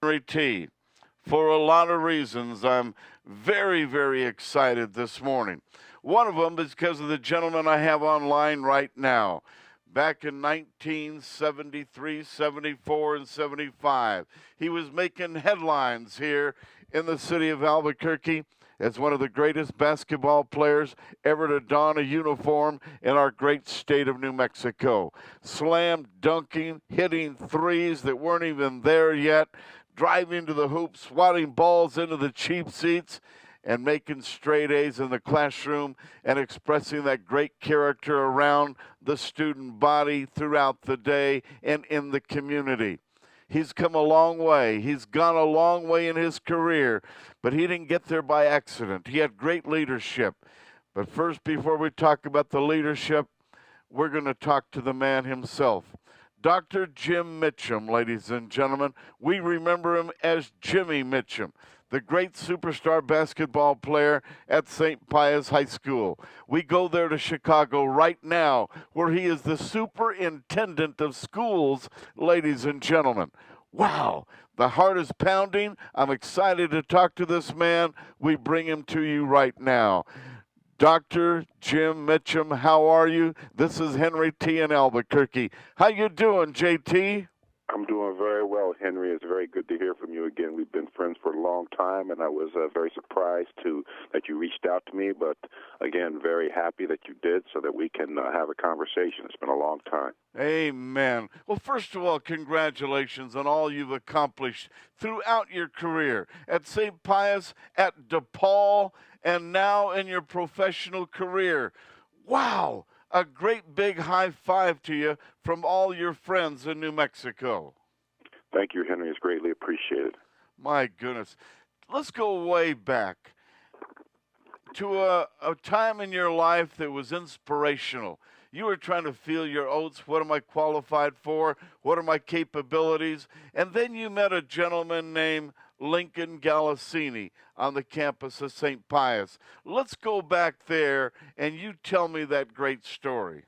Henry T. For a lot of reasons, I'm very, very excited this morning. One of them is because of the gentleman I have online right now. Back in 1973, 74, and 75, he was making headlines here in the city of Albuquerque as one of the greatest basketball players ever to don a uniform in our great state of New Mexico. Slam dunking, hitting threes that weren't even there yet, driving to the hoop, swatting balls into the cheap seats, and making straight A's in the classroom and expressing that great character around the student body throughout the day and in the community. He's come a long way. He's gone a long way in his career, but he didn't get there by accident. He had great leadership. But first, before we talk about the leadership, we're going to talk to the man himself. Dr. Jim Mitchum, ladies and gentlemen. We remember him as Jimmy Mitchum, the great superstar basketball player at St. Pius High School. We go there to Chicago right now, where he is the superintendent of schools, ladies and gentlemen. Wow, the heart is pounding. I'm excited to talk to this man. We bring him to you right now. Dr. Jim Mitchum, how are you? This is Henry T. in Albuquerque. How you doing, JT? I'm doing very well, Henry. It's very good to hear from you again. We've been friends for a long time, and I was very surprised that you reached out to me, but again, very happy that you did so that we can have a conversation. It's been a long time. Amen. Well, first of all, congratulations on all you've accomplished throughout your career at St. Pius, at DePaul, and now in your professional career. Wow! A great big high five to you from all your friends in New Mexico. Thank you, Henry. It's greatly appreciated. My goodness. Let's go way back to a time in your life that was inspirational. You were trying to feel your oats. What am I qualified for? What are my capabilities? And then you met a gentleman named Lincoln Galassini on the campus of St. Pius. Let's go back there, and you tell me that great story.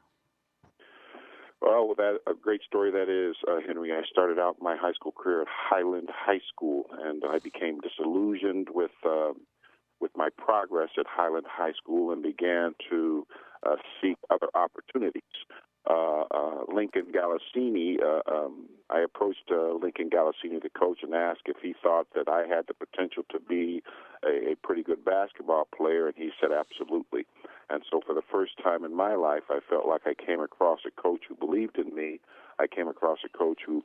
Well, that a great story that is, Henry. I started out my high school career at Highland High School, and I became disillusioned with my progress at Highland High School and began to seek other opportunities. Lincoln Galassini, I approached Lincoln Galassini, the coach, and asked if he thought that I had the potential to be a pretty good basketball player, and he said absolutely. And so for the first time in my life, I felt like I came across a coach who believed in me. I came across a coach who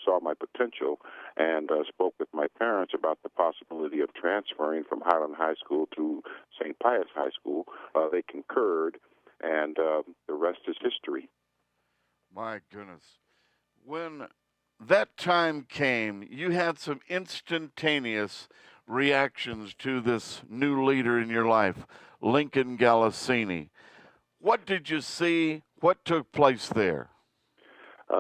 saw my potential and spoke with my parents about the possibility of transferring from Highland High School to St. Pius High School. They concurred, and the rest is history. My goodness. When that time came, you had some instantaneous reactions to this new leader in your life, Lincoln Galassini. What did you see? What took place there?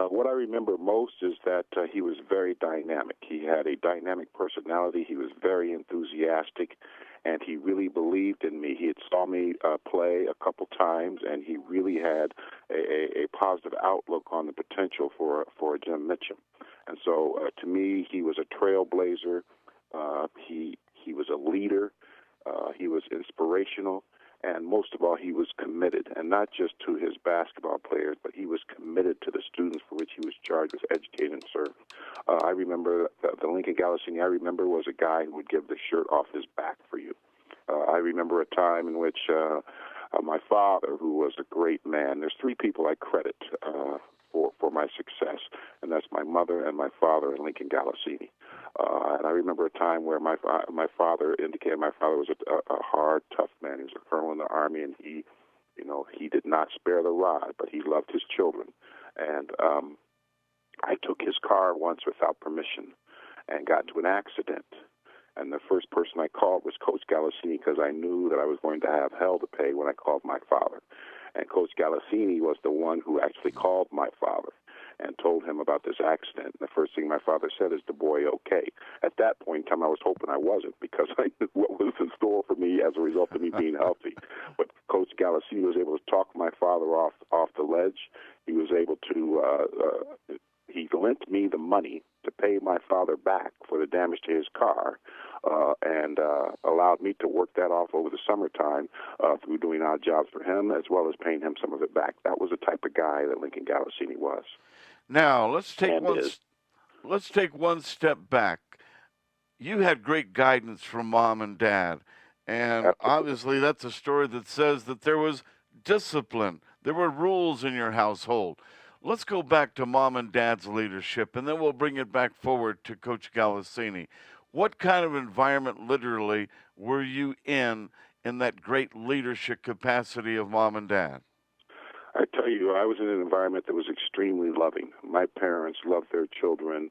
What I remember most is that he was very dynamic. He had a dynamic personality. He was very enthusiastic, and he really believed in me. He had saw me play a couple times, and he really had a positive outlook on the potential for Jim Mitchum. And so, to me, he was a trailblazer. He was a leader. He was inspirational. And most of all, he was committed, and not just to his basketball players, but he was committed to the students for which he was charged with educating and serving. I remember the Lincoln Galassini I remember was a guy who would give the shirt off his back for you. I remember a time in which my father, who was a great man, there's three people I credit for my success, and that's my mother and my father and Lincoln Galassini. And I remember a time where my father indicated my father was a hard, tough man. He was a colonel in the Army, and he did not spare the rod, but he loved his children. And I took his car once without permission and got into an accident. And the first person I called was Coach Galassini, because I knew that I was going to have hell to pay when I called my father. And Coach Galassini was the one who actually called my father and told him about this accident. And the first thing my father said is, "The boy okay?" At that point in time, I was hoping I wasn't, because I knew what was in store for me as a result of me being healthy. But Coach Galassini was able to talk my father off the ledge. He was able to he lent me the money to pay my father back for the damage to his car, and allowed me to work that off over the summertime through doing odd jobs for him, as well as paying him some of it back. That was the type of guy that Lincoln Galassini was. Now And is. let's take one step back. You had great guidance from mom and dad, and Absolutely. obviously that's a story that says that there was discipline, there were rules in your household. Let's go back to mom and dad's leadership, and then we'll bring it back forward to Coach Galassini. What kind of environment, literally, were you in that great leadership capacity of mom and dad? I tell you, I was in an environment that was extremely loving. My parents loved their children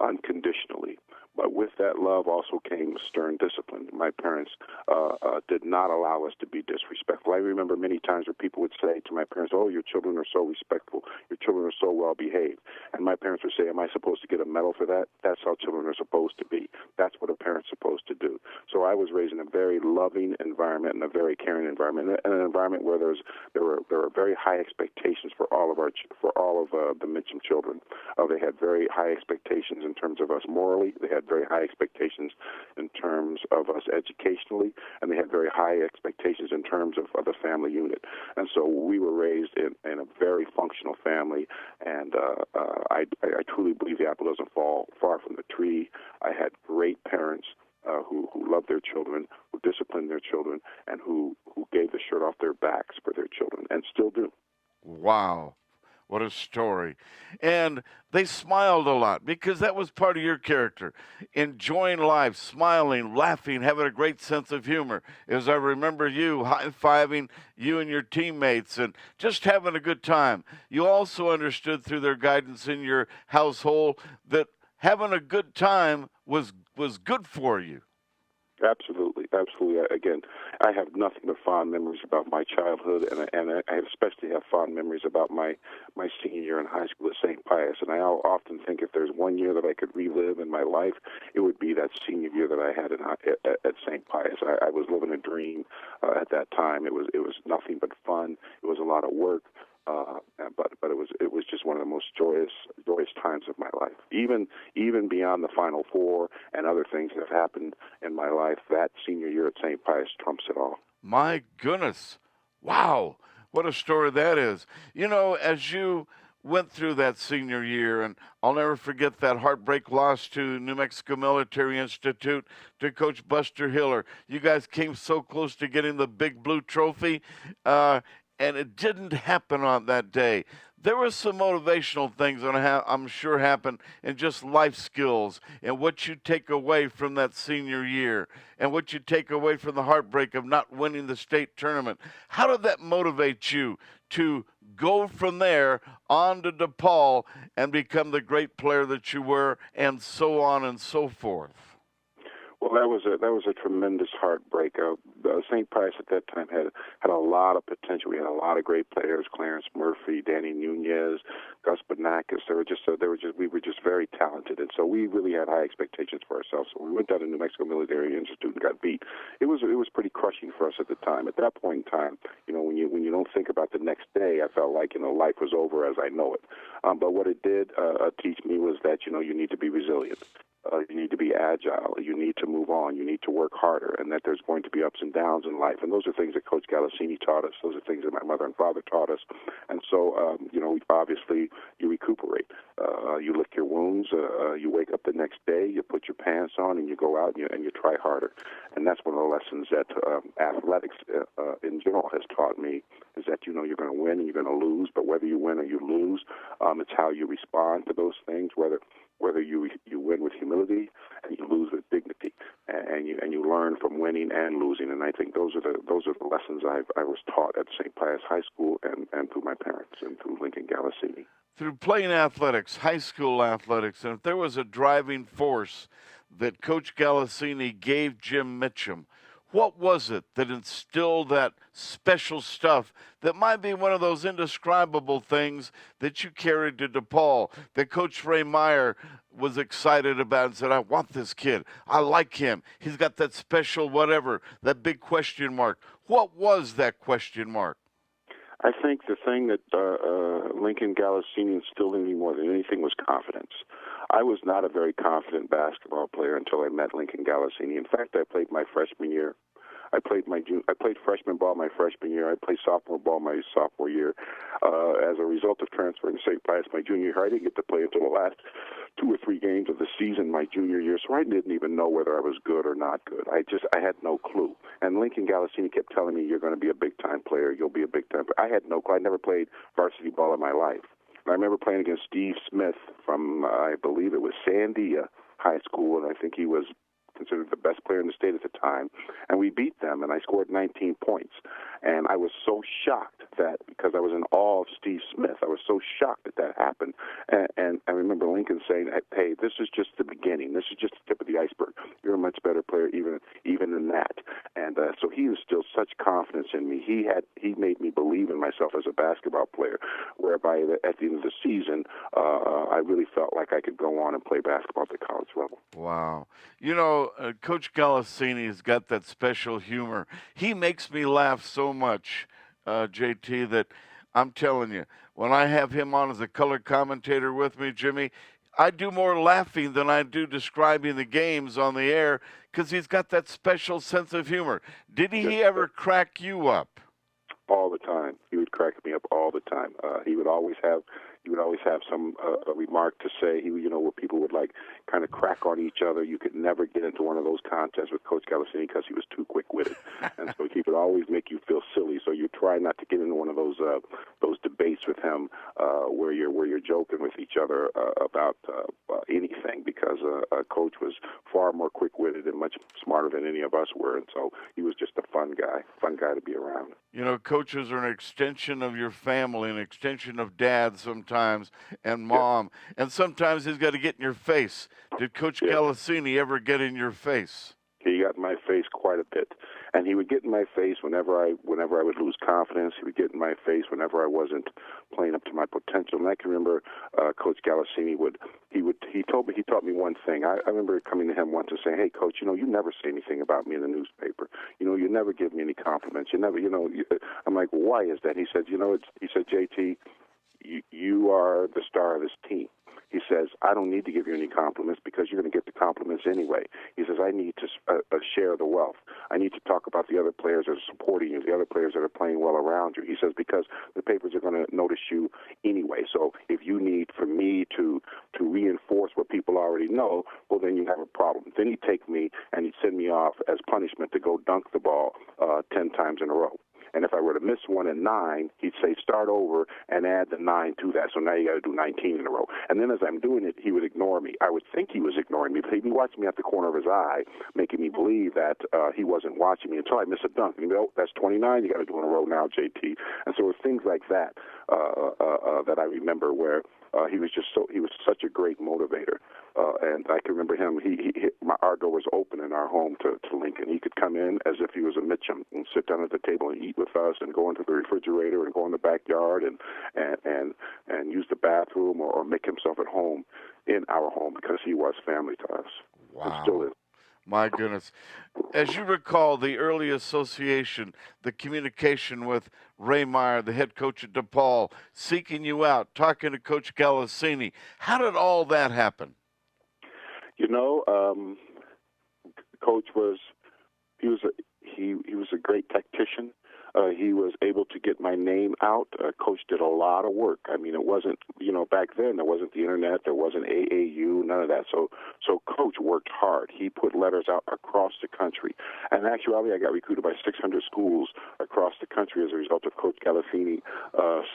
unconditionally. But with that love also came stern discipline. My parents did not allow us to be disrespectful. I remember many times where people would say to my parents, "Oh, your children are so respectful. Your children are so well behaved." And my parents would say, "Am I supposed to get a medal for that?" That's how children are supposed to be. That's what a parent's supposed to do. So I was raised in a very loving environment and a very caring environment, and an environment where there were very high expectations for all of the Mitchum children. They had very high expectations in terms of us morally. They had very high expectations in terms of us educationally, and they had very high expectations in terms of the family unit. And so we were raised in a very functional family, and I truly believe the apple doesn't fall far from the tree. I had great parents who loved their children, who disciplined their children, and who gave the shirt off their backs for their children, and still do. Wow. What a story. And they smiled a lot because that was part of your character. Enjoying life, smiling, laughing, having a great sense of humor. As I remember you high fiving you and your teammates and just having a good time. You also understood through their guidance in your household that having a good time was good for you. Absolutely, absolutely. Again, I have nothing but fond memories about my childhood, and I especially have fond memories about my senior year in high school at St. Pius. And I often think if there's one year that I could relive in my life, it would be that senior year that I had at St. Pius. I was living a dream at that time. It was nothing but fun. It was a lot of work. But it was just one of the most joyous times of my life. Even beyond the Final Four and other things that have happened in my life, that senior year at St. Pius trumps it all. My goodness. Wow. What a story that is. You know, as you went through that senior year, and I'll never forget that heartbreak loss to New Mexico Military Institute to Coach Buster Hiller. You guys came so close to getting the Big Blue Trophy, and it didn't happen on that day. There were some motivational things that I'm sure happened in just life skills and what you take away from that senior year and what you take away from the heartbreak of not winning the state tournament. How did that motivate you to go from there on to DePaul and become the great player that you were, and so on and so forth? Well, that was a tremendous heartbreak. St. Pius at that time had a lot of potential. We had a lot of great players: Clarence Murphy, Danny Nunez, Gus Banakis. We were just very talented, and so we really had high expectations for ourselves. So we went down to New Mexico Military Institute and got beat. It was pretty crushing for us at the time. At that point in time, when you don't think about the next day, I felt like life was over as I know it. But what it did teach me was that you need to be resilient. You need to be agile. You need to move on. You need to work harder, and that there's going to be ups and downs in life. And those are things that Coach Galassini taught us. Those are things that my mother and father taught us. And so, obviously, you recuperate. You lick your wounds. You wake up the next day. You put your pants on, and you go out and you try harder. And that's one of the lessons that athletics in general has taught me, is that you're going to win and you're going to lose. But whether you win or you lose, it's how you respond to those things. Whether you win with humility and you lose with dignity, and you learn from winning and losing. And I think those are the lessons I was taught at St. Pius High School and through my parents and through Lincoln Galassini. Through playing athletics, high school athletics, and if there was a driving force that Coach Galassini gave Jim Mitchum, what was it that instilled that special stuff that might be one of those indescribable things that you carried to DePaul, that Coach Ray Meyer was excited about and said, I want this kid. I like him. He's got that special whatever, that big question mark. What was that question mark? I think the thing that Lincoln Galassini instilled in me more than anything was confidence. I was not a very confident basketball player until I met Lincoln Galassini. In fact, I played my freshman year. I played freshman ball my freshman year. I played sophomore ball my sophomore year. As a result of transferring to St. Pius my junior year, I didn't get to play until the last 2 or 3 games of the season my junior year, so I didn't even know whether I was good or not good. I had no clue. And Lincoln Galassini kept telling me, "You're going to be a big-time player. You'll be a big-time player." I had no clue. I never played varsity ball in my life. I remember playing against Steve Smith from, I believe it was Sandia High School, and I think he was considered the best player in the state at the time, and we beat them, and I scored 19 points. And I was so shocked that, because I was in awe of Steve Smith, I was so shocked that happened. And I remember Lincoln saying, "Hey, this is just the beginning. This is just the tip of the iceberg. You're a much better player even than that." And so he instilled such confidence in me. He made me believe in myself as a basketball player, whereby at the end of the season, I really felt like I could go on and play basketball at the college level. Wow. You know, Coach Galassini's got that special humor. He makes me laugh so much, JT, that I'm telling you, when I have him on as a color commentator with me, Jimmy, I do more laughing than I do describing the games on the air because he's got that special sense of humor. Did he ever crack you up? All the time. He would crack me up all the time. He would always have some remark to say. Where people would like kind of crack on each other. You could never get into one of those contests with Coach Galassini because he was too quick-witted, and so he would always make you feel silly. So you try not to get into one of those debates with him where you're joking with each other about anything, because Coach was far more quick-witted and much smarter than any of us were, and so he was just a fun guy to be around. You know, coaches are an extension of your family, an extension of dad sometimes, and mom. Yeah. And sometimes he's got to get in your face. Did Coach Galassini ever get in your face? He got in my face quite a bit, and he would get in my face whenever I would lose confidence. He would get in my face whenever I wasn't playing up to my potential. And I can remember Coach Galassini he taught me one thing. I remember coming to him once and saying, "Hey, Coach, you never say anything about me in the newspaper. You never give me any compliments. You never, I'm like, well, why is that?" He said, he said, "JT, you are the star of this team." He says, "I don't need to give you any compliments because you're going to get the compliments anyway." He says, "I need to share the wealth. I need to talk about the other players that are supporting you, the other players that are playing well around you." He says, "Because the papers are going to notice you anyway. So if you need for me to reinforce what people already know, well, then you have a problem." Then he'd take me and he'd send me off as punishment to go dunk the ball 10 times in a row. And if I were to miss one in 9, he'd say, "Start over and add the 9 to that. So now you got to do 19 in a row." And then as I'm doing it, he would ignore me. I would think he was ignoring me, but he'd be watching me at the corner of his eye, making me believe that he wasn't watching me until I miss a dunk. And he'd be, "Oh, that's 29. You got to do in a row now, JT." And so it was things like that that I remember where he was such a great motivator. And I can remember him. Our door was open in our home to Lincoln. He could come in as if he was a Mitchum and sit down at the table and eat with us, and go into the refrigerator and go in the backyard and use the bathroom or make himself at home in our home, because he was family to us. Wow. And still is. My goodness. As you recall, the early association, the communication with Ray Meyer, the head coach at DePaul, seeking you out, talking to Coach Galassini, how did all that happen? Coach was a great tactician. He was able to get my name out. Coach did a lot of work. I mean, it wasn't, back then there wasn't the internet, there wasn't AAU, none of that. So Coach worked hard. He put letters out across the country. And in actuality, I got recruited by 600 schools across the country as a result of Coach Galassini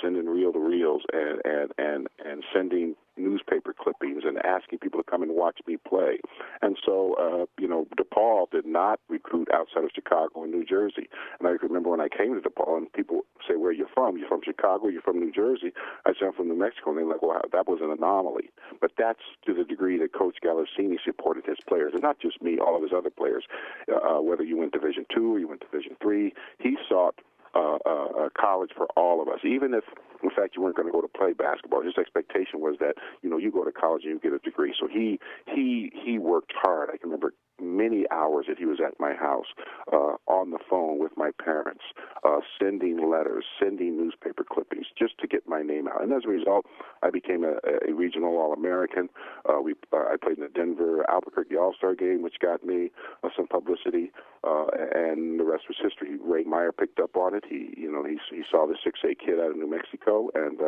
sending reel-to-reels and sending newspaper clippings and asking people to come and watch me play. And so, DePaul did not recruit outside of Chicago and New Jersey. And I remember when I came to DePaul and people say, "Where are you from? You from Chicago? You from New Jersey?" I said, "I'm from New Mexico." And they're like, "Well, that was an anomaly." But that's to the degree that Coach Galassini supported his players, and not just me, all of his other players. Whether you went Division II or you went Division III, he sought college for all of us, even if, in fact, you weren't going to go to play basketball. His expectation was that you go to college and you get a degree. So he worked hard. I can remember many hours that he was at my house, on the phone with my parents, sending letters, sending newspaper clippings just to get my name out. And as a result, I became a regional All-American. I played in the Denver Albuquerque All-Star game, which got me some publicity, and the rest was history. Ray Meyer picked up on it. He saw the 6'8" kid out of New Mexico, and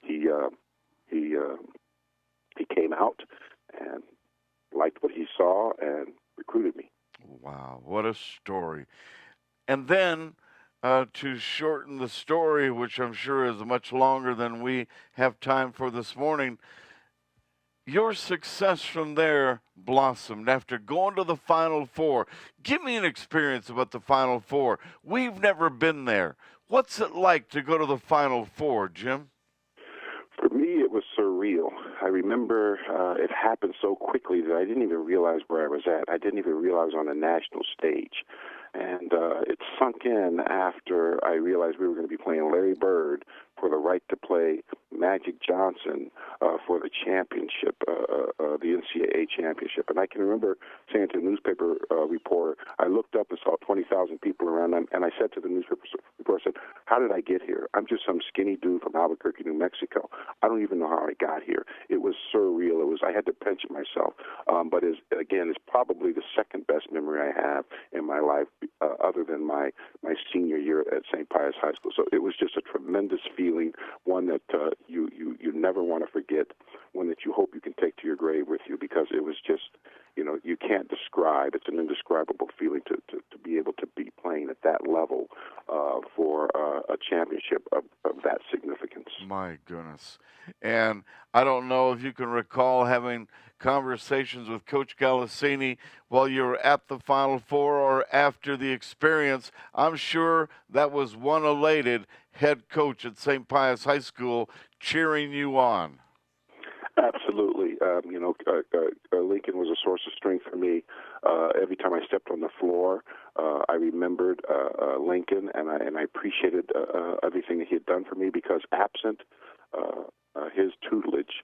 he came out and liked what he saw and recruited me. Wow, what a story. And then, to shorten the story, which I'm sure is much longer than we have time for this morning, your success from there blossomed after going to the Final Four. Give me an experience about the Final Four. We've never been there. What's it like to go to the Final Four, Jim? For me, it was surreal. I remember it happened so quickly that I didn't even realize where I was at. I didn't even realize on a national stage. And it sunk in after I realized we were going to be playing Larry Bird for the right to play Magic Johnson for the championship, the NCAA championship. And I can remember saying to the newspaper reporter, I looked up and saw 20,000 people around them, and I said to the newspaper reporter, I said, how did I get here? I'm just some skinny dude from Albuquerque, New Mexico. I don't even know how I got here. It was surreal. I had to pinch myself. But it's probably the second best memory I have in my life, other than my senior year at St. Pius High School. So it was just a tremendous feeling, one that you never want to forget, one that you hope you can take to your grave with you, because it was just, you can't describe. It's an indescribable feeling to be able to be playing at that level for a championship of that significance. My goodness. And I don't know if you can recall having conversations with Coach Galassini while you were at the Final Four or after the experience. I'm sure that was one elated head coach at St. Pius High School cheering you on. Absolutely. Lincoln was a source of strength for me. Every time I stepped on the floor, I remembered Lincoln, and I appreciated everything that he had done for me, because absent his tutelage,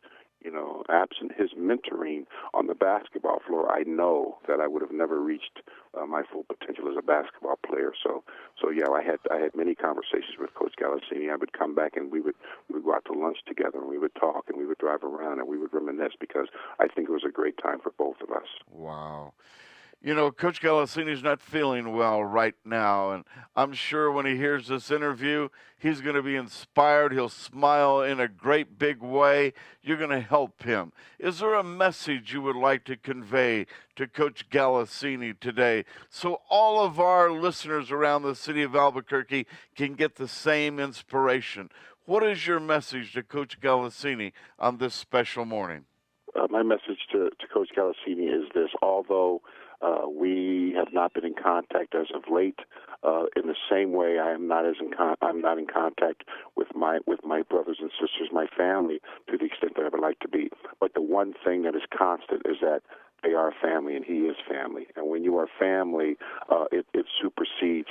absent his mentoring on the basketball floor, I know that I would have never reached my full potential as a basketball player. So yeah, I had many conversations with Coach Galassini. I would come back and we would go out to lunch together, and we would talk, and we would drive around, and we would reminisce, because I think it was a great time for both of us. Wow. Coach Galassini's not feeling well right now, and I'm sure when he hears this interview, he's going to be inspired. He'll smile in a great big way. You're going to help him. Is there a message you would like to convey to Coach Galassini today so all of our listeners around the city of Albuquerque can get the same inspiration? What is your message to Coach Galassini on this special morning? My message to Coach Galassini is this: although we have not been in contact as of late, in the same way I'm not in contact with my brothers and sisters, my family, to the extent that I would like to be. But the one thing that is constant is that they are family, and he is family. And when you are family, it supersedes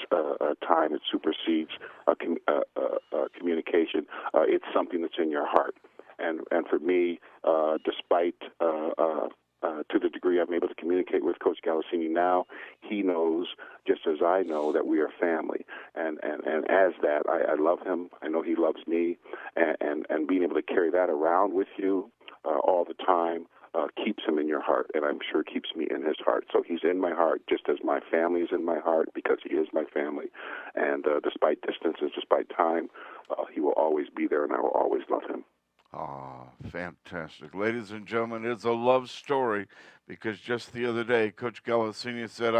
time. It supersedes communication. It's something that's in your heart. And for me, despite to the degree I'm able to communicate with Coach Galassini now, he knows, just as I know, that we are family. And as that, I love him. I know he loves me. And being able to carry that around with you all the time keeps him in your heart, and I'm sure keeps me in his heart. So he's in my heart, just as my family is in my heart, because he is my family. And despite distances, despite time, he will always be there, and I will always love him. Oh, fantastic. Ladies and gentlemen, it's a love story, because just the other day, Coach Galassini said,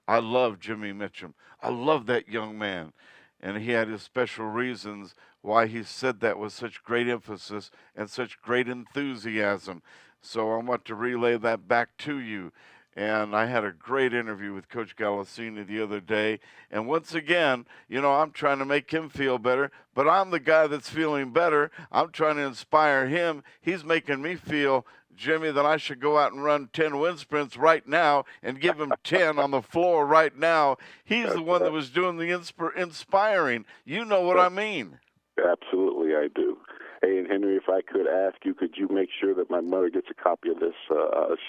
I love Jimmy Mitchum. I love that young man. And he had his special reasons why he said that with such great emphasis and such great enthusiasm. So I want to relay that back to you. And I had a great interview with Coach Galassini the other day. And once again, I'm trying to make him feel better, but I'm the guy that's feeling better. I'm trying to inspire him. He's making me feel, Jimmy, that I should go out and run 10 wind sprints right now and give him 10 on the floor right now. He's the one that was doing the inspiring. You know what I mean. Absolutely, I do. Hey, and Henry, if I could ask you, could you make sure that my mother gets a copy of this?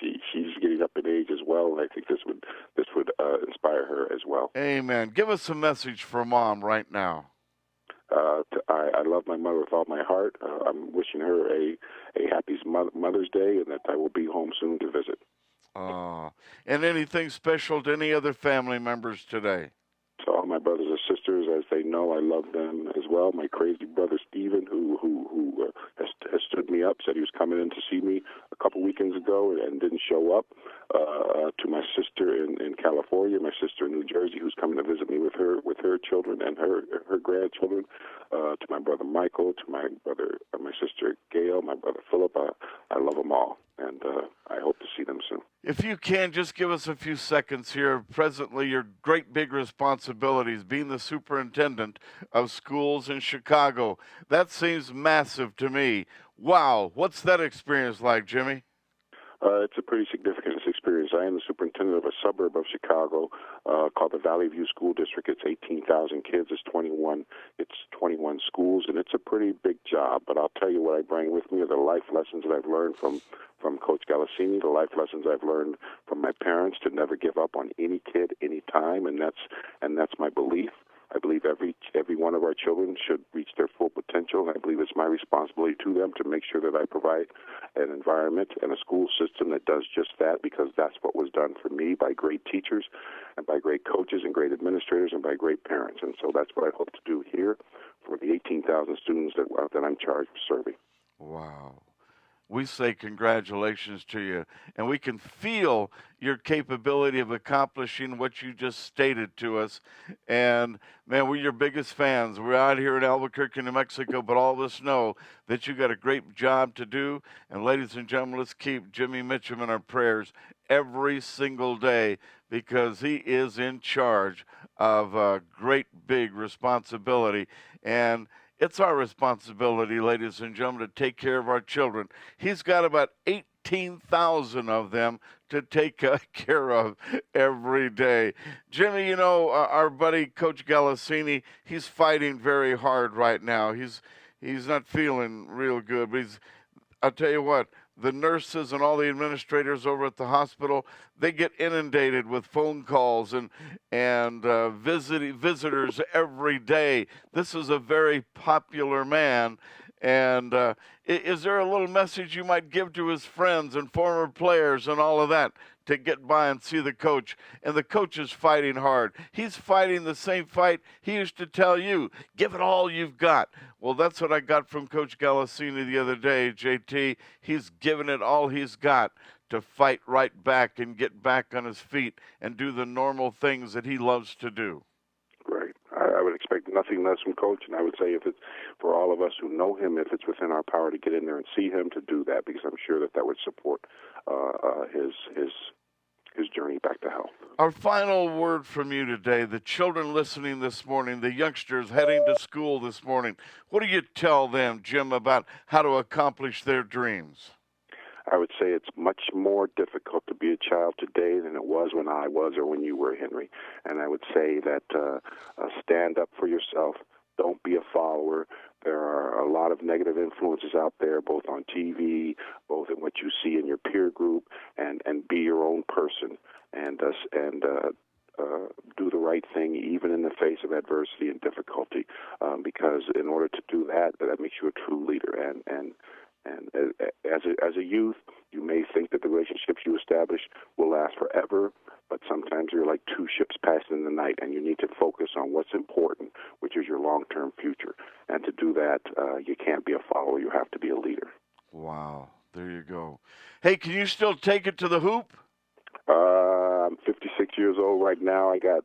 She's getting up in age as well, and I think this would inspire her as well. Amen. Give us a message for Mom right now. I love my mother with all my heart. I'm wishing her a happy Mother's Day, and that I will be home soon to visit. And anything special to any other family members today? To all my brothers and sisters, as they know, I love them as well. My crazy brother Stephen, who has stood me up, said he was coming in to see me a couple weekends ago and didn't show up. To my sister in California, my sister in New Jersey, who's coming to visit me with her children and her grandchildren. To my brother Michael, to my sister Gail, my brother Philip. I love them all, and I hope to see them soon. If you can, just give us a few seconds here. Presently, your great big responsibilities, being the superintendent of schools in Chicago. That seems massive to me. Wow, what's that experience like, Jimmy? It's a pretty significant experience. I am the superintendent of a suburb of Chicago called the Valley View School District. It's 18,000 kids. It's 21 schools, and it's a pretty big job. But I'll tell you what I bring with me are the life lessons that I've learned from Coach Galassini, the life lessons I've learned from my parents to never give up on any kid, any time, and that's my belief. I believe every one of our children should reach their full potential, and I believe it's my responsibility to them to make sure that I provide an environment and a school system that does just that, because that's what was done for me by great teachers and by great coaches and great administrators and by great parents. And so that's what I hope to do here for the 18,000 students that I'm charged with serving. Wow. We say congratulations to you, and we can feel your capability of accomplishing what you just stated to us. And man, we're your biggest fans. We're out here in Albuquerque, New Mexico, but all of us know that you got a great job to do. And ladies and gentlemen, let's keep Jimmy Mitchum in our prayers every single day, because he is in charge of a great big responsibility. And it's our responsibility, ladies and gentlemen, to take care of our children. He's got about 18,000 of them to take care of every day. Jimmy, you know, our buddy Coach Galassini, he's fighting very hard right now. He's not feeling real good, but I'll tell you what, the nurses and all the administrators over at the hospital, they get inundated with phone calls and visitors every day. This is a very popular man. And is there a little message you might give to his friends and former players and all of that to get by and see the coach? And the coach is fighting hard. He's fighting the same fight he used to tell you, give it all you've got. Well, that's what I got from Coach Galassini the other day, JT. He's given it all he's got to fight right back and get back on his feet and do the normal things that he loves to do. Right. I would expect nothing less from Coach, and I would say if it's for all of us who know him, if it's within our power to get in there and see him, to do that, because I'm sure that would support his journey back to health. Our final word from you today, the children listening this morning, the youngsters heading to school this morning, what do you tell them, Jim, about how to accomplish their dreams? I would say it's much more difficult to be a child today than it was when I was or when you were, Henry. And I would say that stand up for yourself. Don't be a follower. There are a lot of negative influences out there, both on TV, both in what you see in your peer group, and be your own person and do the right thing even in the face of adversity and difficulty, because in order to do that, that makes you a true leader. And as a youth, you may think that the relationships you establish will last forever, but sometimes you're like two ships passing in the night, and you need to focus on what's important, which is your long-term future. And to do that, you can't be a follower. You have to be a leader. Wow. There you go. Hey, can you still take it to the hoop? I'm 56 years old right now. I got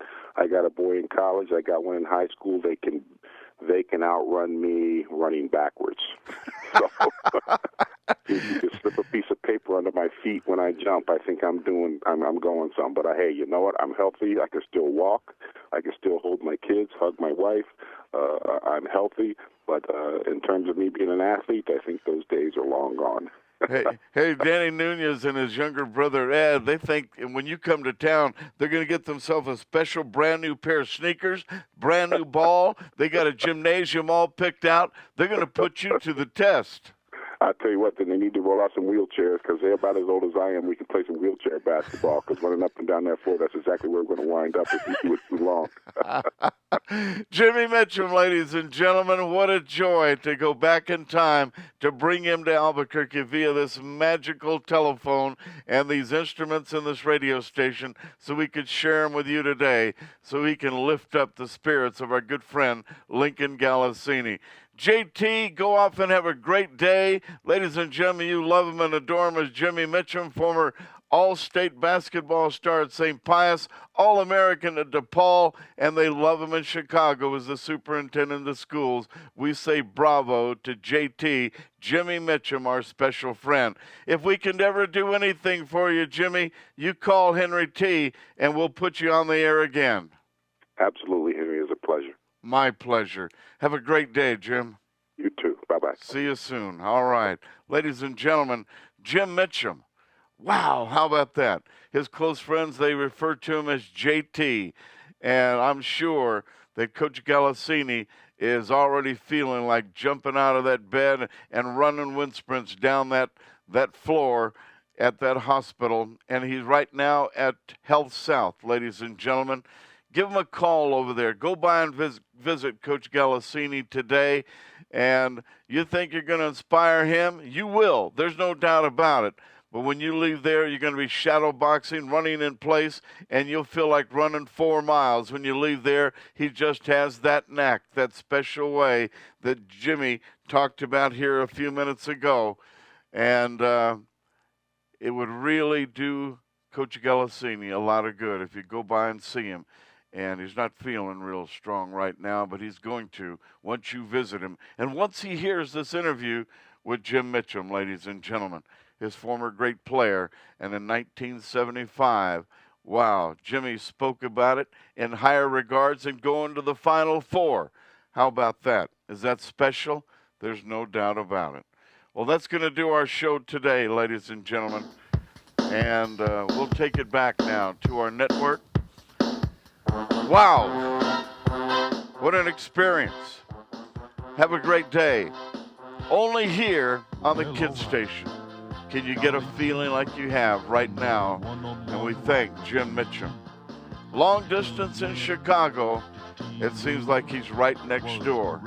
a boy in college. I got one in high school. They can outrun me running backwards. So if you could slip a piece of paper under my feet when I jump, I think I'm going some. But hey, you know what? I'm healthy. I can still walk. I can still hold my kids, hug my wife. I'm healthy. But in terms of me being an athlete, I think those days are long gone. Hey, Danny Nunez and his younger brother Ed, they think when you come to town, they're going to get themselves a special brand new pair of sneakers, brand new ball. They got a gymnasium all picked out. They're going to put you to the test. I tell you what, then they need to roll out some wheelchairs because they're about as old as I am. We can play some wheelchair basketball because running up and down that floor, that's exactly where we're going to wind up if we do it too long. Jimmy Mitchum, ladies and gentlemen, what a joy to go back in time to bring him to Albuquerque via this magical telephone and these instruments in this radio station so we could share them with you today so he can lift up the spirits of our good friend Lincoln Galassini. JT, go off and have a great day. Ladies and gentlemen, you love him and adore him as Jimmy Mitchum, former All-State basketball star at St. Pius, All-American at DePaul, and they love him in Chicago as the superintendent of schools. We say bravo to JT, Jimmy Mitchum, our special friend. If we can ever do anything for you, Jimmy, you call Henry T., and we'll put you on the air again. Absolutely, Henry. It's a pleasure. My pleasure. Have a great day, Jim. You too. Bye-bye. See you soon. All right. Ladies and gentlemen, Jim Mitchum. Wow, how about that? His close friends, they refer to him as JT. And I'm sure that Coach Galassini is already feeling like jumping out of that bed and running wind sprints down that floor at that hospital. And he's right now at Health South, ladies and gentlemen. Give him a call over there. Go by and visit Coach Galassini today. And you think you're going to inspire him? You will. There's no doubt about it. But when you leave there, you're going to be shadow boxing, running in place, and you'll feel like running 4 miles when you leave there. He just has that knack, that special way that Jimmy talked about here a few minutes ago. And it would really do Coach Galassini a lot of good if you go by and see him. And he's not feeling real strong right now, but he's going to once you visit him. And once he hears this interview with Jim Mitchum, ladies and gentlemen, his former great player, and in 1975, wow, Jimmy spoke about it in higher regards and going to the Final Four. How about that? Is that special? There's no doubt about it. Well, that's going to do our show today, ladies and gentlemen. And we'll take it back now to our network. Wow, what an experience. Have a great day. Only here on the Kids Station can you get a feeling like you have right now, and we thank Jim Mitchum. Long distance in Chicago, it seems like he's right next door,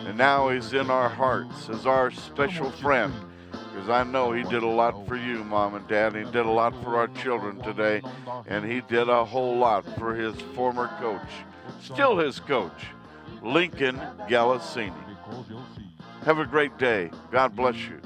and now he's in our hearts as our special friend, because I know he did a lot for you, Mom and Dad. He did a lot for our children today, and he did a whole lot for his former coach, still his coach, Lincoln Galassini. Have a great day. God bless you.